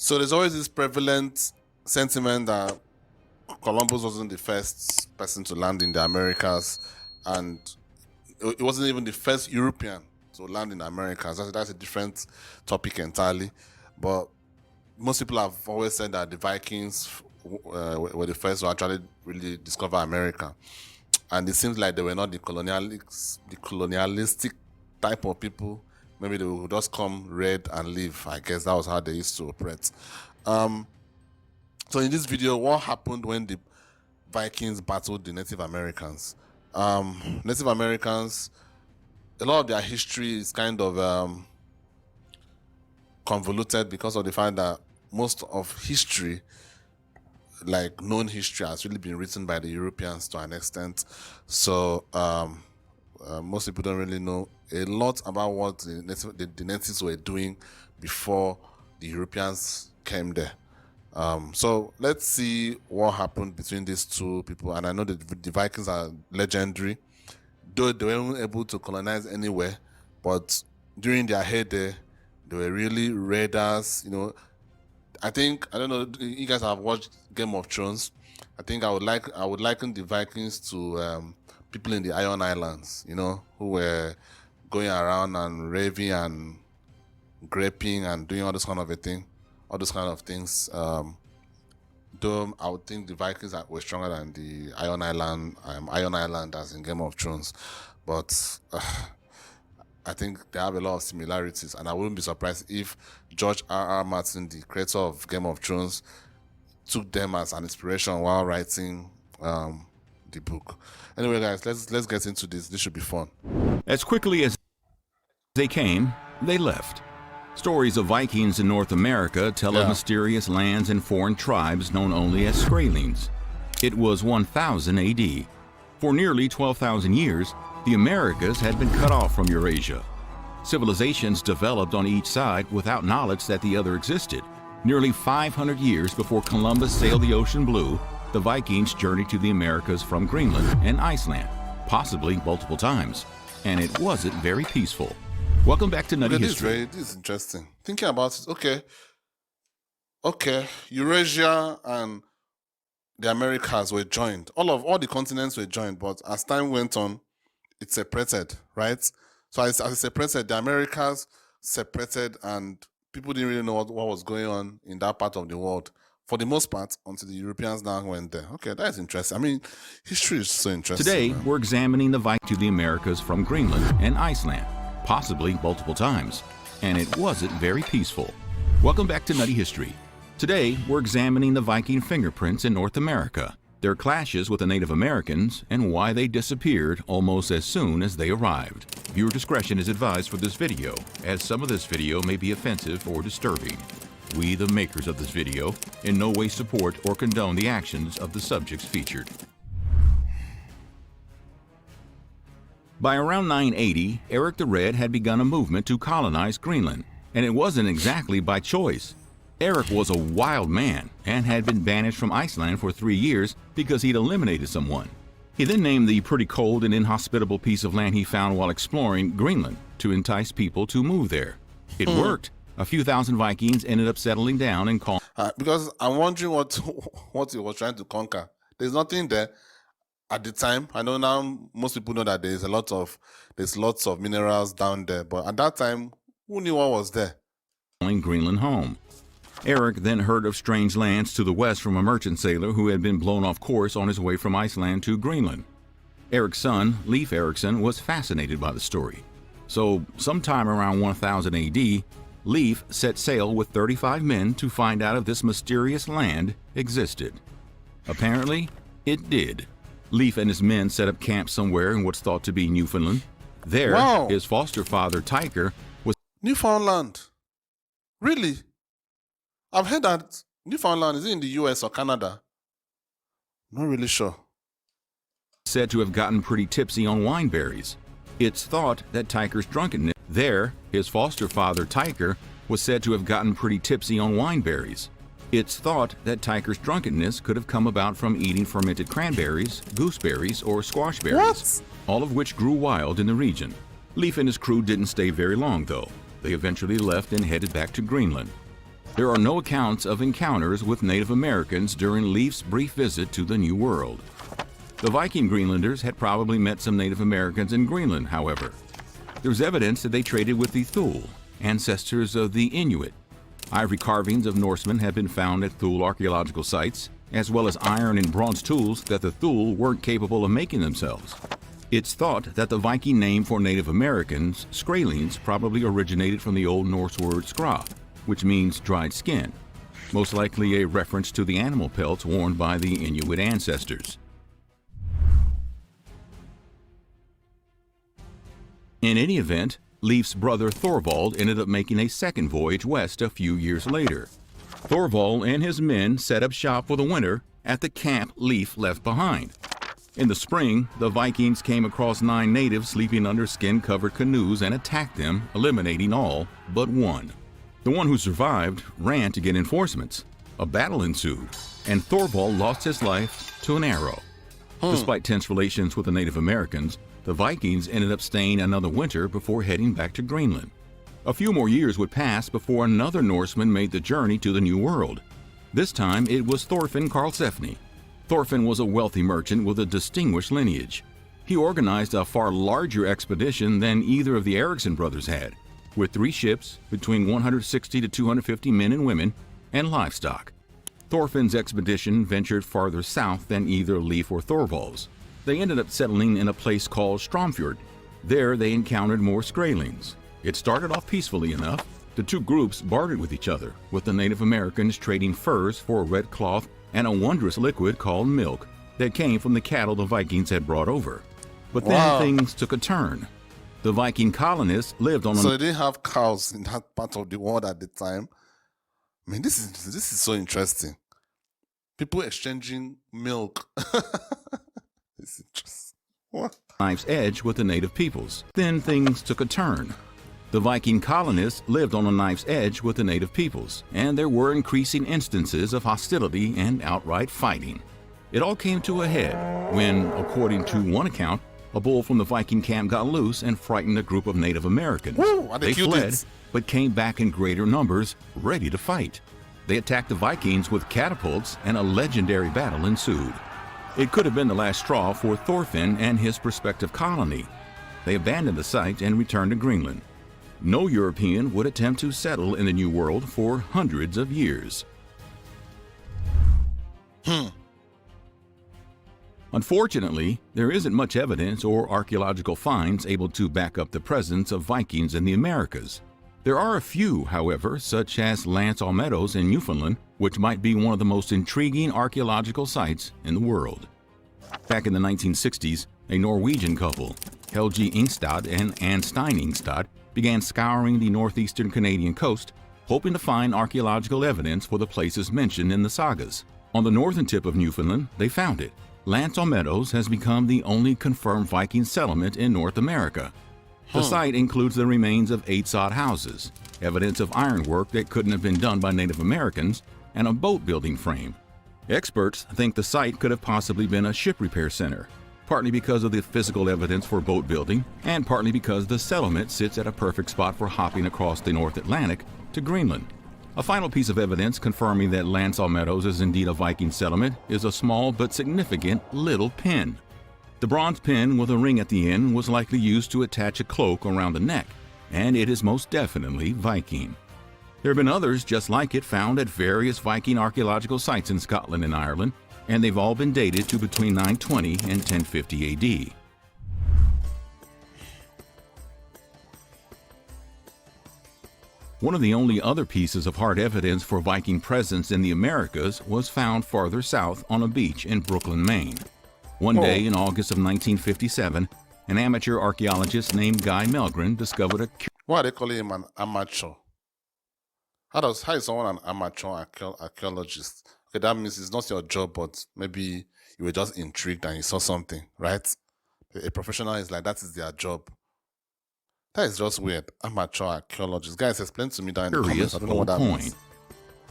So there's always this prevalent sentiment that Columbus wasn't the first person to land in the Americas, and it wasn't even the first European to land in the Americas. That's a different topic entirely. But most people have always said that the Vikings were the first to actually really discover America. And it seems like they were not the colonialistic type of people. Maybe they would just come, raid, and leave. I guess that was how they used to operate. So in this video, what happened when the Vikings battled the Native Americans? Native Americans, a lot of their history is kind of convoluted because of the fact that most of history, like known history, has really been written by the Europeans to an extent. So most people don't really know a lot about what the natives were doing before the Europeans came there. So let's see what happened between these two people. And I know that the Vikings are legendary, though they weren't able to colonize anywhere, but during their heyday, they were really raiders. You know, I don't know, you guys have watched Game of Thrones. I think I would liken the Vikings to people in the Iron Islands, you know, who were going around and raving and graping and doing all those kind of things. Though I would think the Vikings were stronger than the Iron Islanders in Game of Thrones, but I think they have a lot of similarities, and I wouldn't be surprised if George R.R. Martin, the creator of Game of Thrones, took them as an inspiration while writing the book. Anyway, guys, let's get into this. This should be fun. As quickly as they came, they left. Stories of Vikings in North America tell of mysterious lands and foreign tribes known only as Skraelings. It was 1000 AD. For nearly 12,000 years, the Americas had been cut off from Eurasia. Civilizations developed on each side without knowledge that the other existed. Nearly 500 years before Columbus sailed the ocean blue, the Vikings journeyed to the Americas from Greenland and Iceland, possibly multiple times, and it wasn't very peaceful. Welcome back to Nutty History. This is interesting. Thinking about it, okay, Eurasia and the Americas were joined. All the continents were joined, but as time went on, it separated, right? So as it separated, the Americas separated, and people didn't really know what was going on in that part of the world, for the most part, until the Europeans now went there. Okay, that is interesting. I mean, history is so interesting. Today, we're examining the Vikings to the Americas from Greenland and Iceland, possibly multiple times, and it wasn't very peaceful. Welcome back to Nutty History. Today, we're examining the Viking fingerprints in North America, their clashes with the Native Americans, and why they disappeared almost as soon as they arrived. Viewer discretion is advised for this video, as some of this video may be offensive or disturbing. We, the makers of this video, in no way support or condone the actions of the subjects featured. By around 980, Eric the Red had begun a movement to colonize Greenland, and it wasn't exactly by choice. Eric was a wild man and had been banished from Iceland for 3 years because he'd eliminated someone. He then named the pretty cold and inhospitable piece of land he found while exploring Greenland to entice people to move there. It worked. A few thousand Vikings ended up settling down and calling. Because I'm wondering what he was trying to conquer. There's nothing there at the time. I know now most people know that there's lots of minerals down there, but at that time, who knew what was there? Greenland home. Eric then heard of strange lands to the west from a merchant sailor who had been blown off course on his way from Iceland to Greenland. Eric's son, Leif Erikson, was fascinated by the story. So, sometime around 1000 AD, Leif set sail with 35 men to find out if this mysterious land existed. Apparently, it did. Leif and his men set up camp somewhere in what's thought to be Newfoundland. There, his foster father, Tyker, was... Newfoundland? Really? I've heard that Newfoundland is in the US or Canada. Not really sure. Said to have gotten pretty tipsy on wineberries. It's thought that Tyker's drunkenness... There, his foster father, Tyker, was said to have gotten pretty tipsy on wineberries. It's thought that Tyker's drunkenness could have come about from eating fermented cranberries, gooseberries, or squash berries, all of which grew wild in the region. Leif and his crew didn't stay very long, though. They eventually left and headed back to Greenland. There are no accounts of encounters with Native Americans during Leif's brief visit to the New World. The Viking Greenlanders had probably met some Native Americans in Greenland, however. There's evidence that they traded with the Thule, ancestors of the Inuit. Ivory carvings of Norsemen have been found at Thule archaeological sites, as well as iron and bronze tools that the Thule weren't capable of making themselves. It's thought that the Viking name for Native Americans, Skraelings, probably originated from the Old Norse word skra, which means dried skin, most likely a reference to the animal pelts worn by the Inuit ancestors. In any event, Leif's brother Thorvald ended up making a second voyage west a few years later. Thorvald and his men set up shop for the winter at the camp Leif left behind. In the spring, the Vikings came across 9 natives sleeping under skin-covered canoes and attacked them, eliminating all but one. The one who survived ran to get reinforcements. A battle ensued, and Thorvald lost his life to an arrow. Despite tense relations with the Native Americans, the Vikings ended up staying another winter before heading back to Greenland. A few more years would pass before another Norseman made the journey to the New World. This time it was Thorfinn Karlsefni. Thorfinn was a wealthy merchant with a distinguished lineage. He organized a far larger expedition than either of the Eriksson brothers had, with 3 ships, between 160 to 250 men and women, and livestock. Thorfinn's expedition ventured farther south than either Leif or Thorvald's. They ended up settling in a place called Stromfjord. There they encountered more Skraelings. It started off peacefully enough. The two groups bartered with each other, with the Native Americans trading furs for red cloth and a wondrous liquid called milk that came from the cattle the Vikings had brought over. But then things took a turn. The Viking colonists lived on So they didn't have cows in that part of the world at the time. I mean, this is so interesting. People exchanging milk. It's interesting. What? knife's edge with the native peoples. Then things took a turn. The Viking colonists lived on a knife's edge with the native peoples, and there were increasing instances of hostility and outright fighting. It all came to a head when, according to one account, a bull from the Viking camp got loose and frightened a group of Native Americans. They fled, but came back in greater numbers, ready to fight. They attacked the Vikings with catapults, and a legendary battle ensued. It could have been the last straw for Thorfinn and his prospective colony. They abandoned the site and returned to Greenland. No European would attempt to settle in the New World for hundreds of years. Unfortunately, there isn't much evidence or archaeological finds able to back up the presence of Vikings in the Americas. There are a few, however, such as Lance Meadows in Newfoundland, which might be one of the most intriguing archaeological sites in the world. Back in the 1960s, a Norwegian couple, Helge Ingstad and Anne Stein Ingstad, began scouring the northeastern Canadian coast, hoping to find archaeological evidence for the places mentioned in the sagas. On the northern tip of Newfoundland, they found it. Lance Meadows has become the only confirmed Viking settlement in North America. The site includes the remains of 8 sod houses, evidence of ironwork that couldn't have been done by Native Americans, and a boat-building frame. Experts think the site could have possibly been a ship repair center, partly because of the physical evidence for boat building, and partly because the settlement sits at a perfect spot for hopping across the North Atlantic to Greenland. A final piece of evidence confirming that Lance Meadows is indeed a Viking settlement is a small but significant little pin. The bronze pin with a ring at the end was likely used to attach a cloak around the neck, and it is most definitely Viking. There have been others just like it found at various Viking archaeological sites in Scotland and Ireland, and they've all been dated to between 920 and 1050 AD. One of the only other pieces of hard evidence for Viking presence in the Americas was found farther south on a beach in Brooklyn, Maine. One day in August of 1957, an amateur archaeologist named Guy Melgren discovered a... Why are they calling him an amateur? How is someone an amateur archaeologist? Okay, that means it's not your job, but maybe you were just intrigued and you saw something, right? A professional is like, that is their job. That is just weird. Amateur archaeologist. Guys, explain to me that in the comments. I don't know what that means.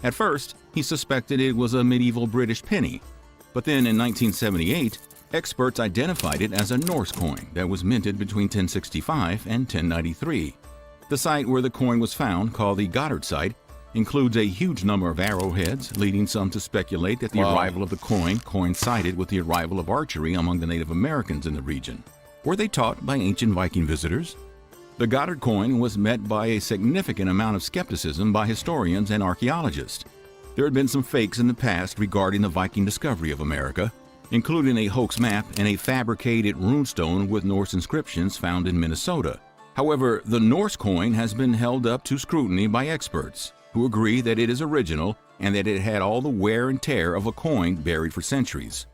At first, he suspected it was a medieval British penny, but then in 1978, experts identified it as a Norse coin that was minted between 1065 and 1093. The site where the coin was found, called the Goddard site, includes a huge number of arrowheads, leading some to speculate that the arrival of the coin coincided with the arrival of archery among the Native Americans in the region. Were they taught by ancient Viking visitors? The Goddard coin was met by a significant amount of skepticism by historians and archaeologists. There had been some fakes in the past regarding the Viking discovery of America, including a hoax map and a fabricated runestone with Norse inscriptions found in Minnesota. However, the Norse coin has been held up to scrutiny by experts, who agree that it is original and that it had all the wear and tear of a coin buried for centuries.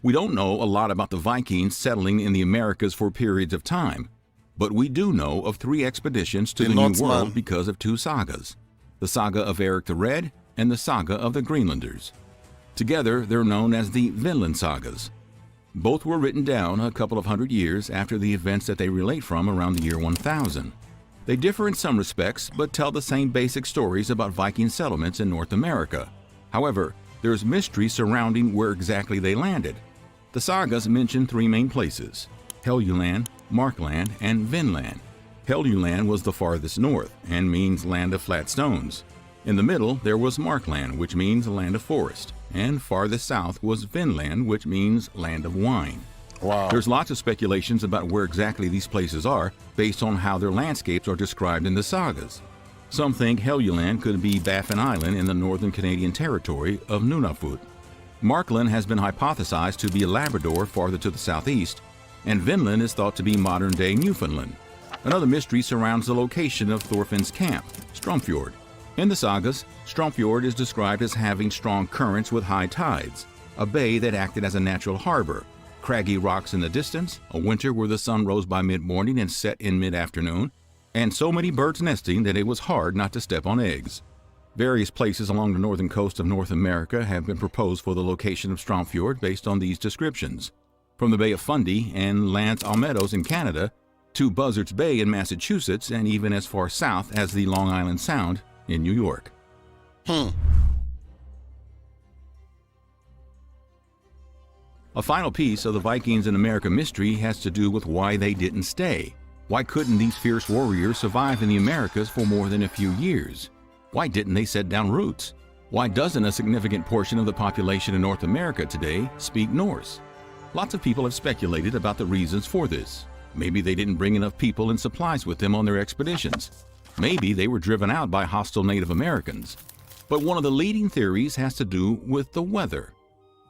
We don't know a lot about the Vikings settling in the Americas for periods of time, but we do know of 3 expeditions to the New World because of 2 sagas, the Saga of Eric the Red and the Saga of the Greenlanders. Together, they're known as the Vinland Sagas. Both were written down a couple of hundred years after the events that they relate from around the year 1000. They differ in some respects, but tell the same basic stories about Viking settlements in North America. However, there's mystery surrounding where exactly they landed. The sagas mention 3 main places: Helluland, Markland, and Vinland. Helluland was the farthest north and means land of flat stones. In the middle, there was Markland, which means land of forest, and farthest south was Vinland, which means land of wine. Wow. There's lots of speculations about where exactly these places are based on how their landscapes are described in the sagas. Some think Helluland could be Baffin Island in the northern Canadian territory of Nunavut. Markland has been hypothesized to be Labrador farther to the southeast, and Vinland is thought to be modern-day Newfoundland. Another mystery surrounds the location of Thorfinn's camp, Stromfjord. In the sagas, Stromfjord is described as having strong currents with high tides, a bay that acted as a natural harbor, craggy rocks in the distance, a winter where the sun rose by mid-morning and set in mid-afternoon, and so many birds nesting that it was hard not to step on eggs. Various places along the northern coast of North America have been proposed for the location of Stromfjord based on these descriptions, from the Bay of Fundy and L'Anse aux Meadows in Canada to Buzzards Bay in Massachusetts, and even as far south as the Long Island Sound in New York. A final piece of the Vikings in America mystery has to do with why they didn't stay. Why couldn't these fierce warriors survive in the Americas for more than a few years? Why didn't they set down roots? Why doesn't a significant portion of the population in North America today speak Norse? Lots of people have speculated about the reasons for this. Maybe they didn't bring enough people and supplies with them on their expeditions. Maybe they were driven out by hostile Native Americans. But one of the leading theories has to do with the weather.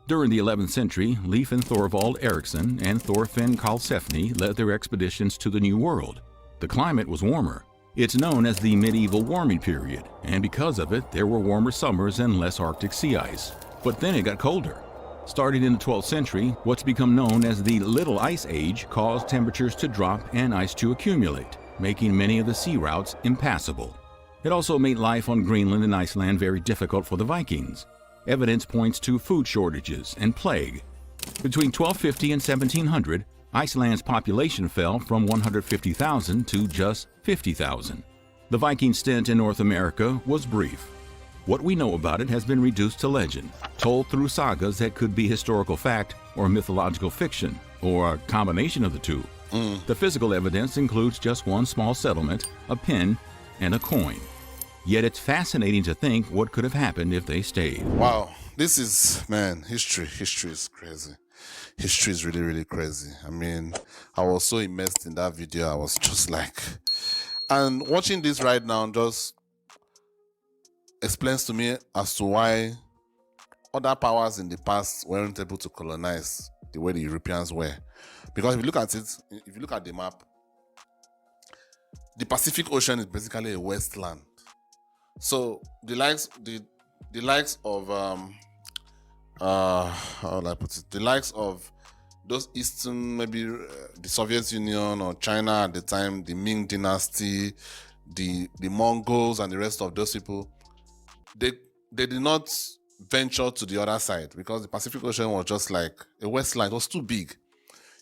During the 11th century, Leif and Thorvald Eriksson and Thorfinn Karlsefni led their expeditions to the New World. The climate was warmer. It's known as the medieval warming period, and because of it, there were warmer summers and less Arctic sea ice. But then it got colder. Starting in the 12th century, what's become known as the Little Ice Age caused temperatures to drop and ice to accumulate, making many of the sea routes impassable. It also made life on Greenland and Iceland very difficult for the Vikings. Evidence points to food shortages and plague. Between 1250 and 1700, Iceland's population fell from 150,000 to just 50,000. The Viking stint in North America was brief. What we know about it has been reduced to legend, told through sagas that could be historical fact or mythological fiction, or a combination of the two. The physical evidence includes just one small settlement, a pin, and a coin. Yet it's fascinating to think what could have happened if they stayed. Wow. This is, man, history. History is crazy. History is really, really crazy. I mean, I was so immersed in that video. I was just like... And watching this right now just explains to me as to why other powers in the past weren't able to colonize the way the Europeans were. Because if you look at it, if you look at the map, the Pacific Ocean is basically a wasteland. So the likes of how will I put it? The likes of those Eastern, maybe the Soviet Union or China at the time, the Ming Dynasty, the Mongols and the rest of those people, they did not venture to the other side because the Pacific Ocean was just like a wasteland. It was too big.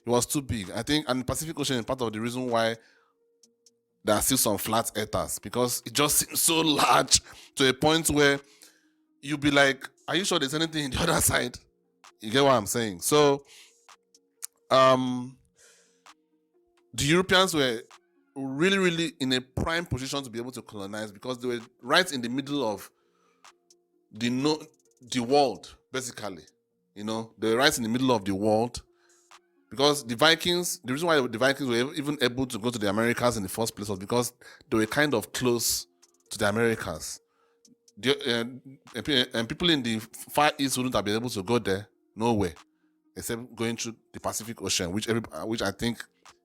It was too big. I think, and the Pacific Ocean is part of the reason why there are still some flat earthers, because it just seems so large to a point where you'll be like, are you sure there's anything in the other side? You get what I'm saying? So, the Europeans were really, really in a prime position to be able to colonize, because they were right in the middle of the world, basically. You know, they were right in the middle of the world, because the Vikings, the reason why the Vikings were even able to go to the Americas in the first place was because they were kind of close to the Americas. And people in the Far East wouldn't have been able to go there, nowhere, except going through the Pacific Ocean, which I think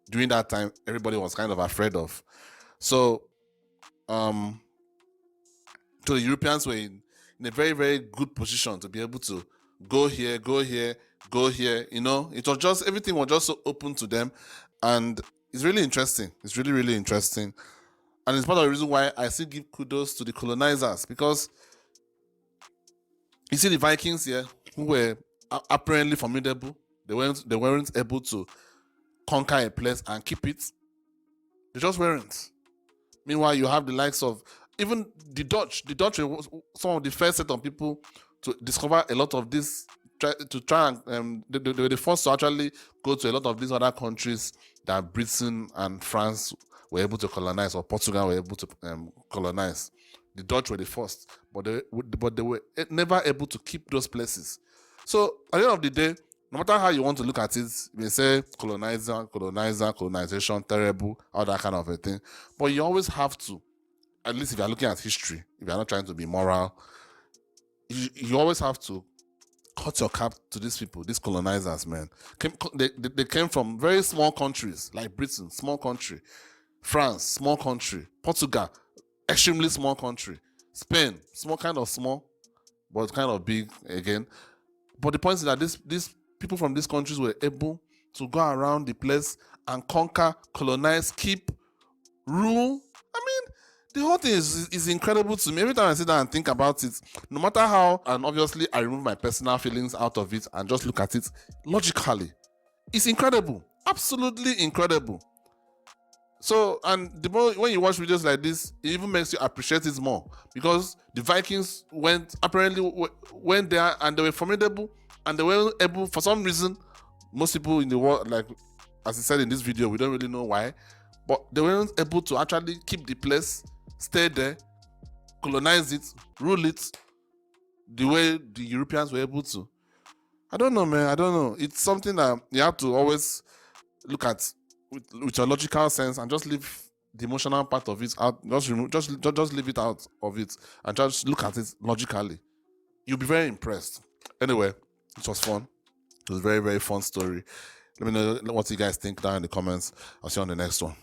during that time everybody was kind of afraid of. So, so the Europeans were in a very, very good position to be able to go here, go here, go here. You know, it was just, everything was just so open to them, and it's really interesting. It's really, really interesting, and it's part of the reason why I still give kudos to the colonizers, because you see the Vikings here, who were apparently formidable. They weren't able to conquer a place and keep it. They just weren't. Meanwhile, you have the likes of even the Dutch. The Dutch were some of the first set of people to discover a lot of this, to try and they were the first to actually go to a lot of these other countries that Britain and France were able to colonize, or Portugal were able to colonize. The Dutch were the first, but they were never able to keep those places. So at the end of the day, no matter how you want to look at it, you may say colonization, terrible, all that kind of a thing. But you always have to, at least if you're looking at history, if you're not trying to be moral, you always have to cut your cap to these people, these colonizers, man. They came from very small countries, like Britain, small country. France, small country. Portugal, extremely small country. Spain, kind of small, but kind of big again. But the point is that these people from these countries were able to go around the place and conquer, colonize, keep, rule. I mean, the whole thing is incredible to me. Every time I sit down and think about it, no matter how, and obviously I remove my personal feelings out of it and just look at it logically, it's incredible. Absolutely incredible. So, and the more when you watch videos like this, it even makes you appreciate it more, because the Vikings went there and they were formidable, and they were able, for some reason, most people in the world, like as I said in this video, we don't really know why, but they weren't able to actually keep the place, stay there, colonize it, rule it the way the Europeans were able to. I don't know, man. I don't know. It's something that you have to always look at with your logical sense, and just leave the emotional part of it out. Just leave it out of it and just look at it logically. You'll be very impressed. Anyway, it was fun. It was a very, very fun story. Let me know what you guys think down in the comments. I'll see you on the next one.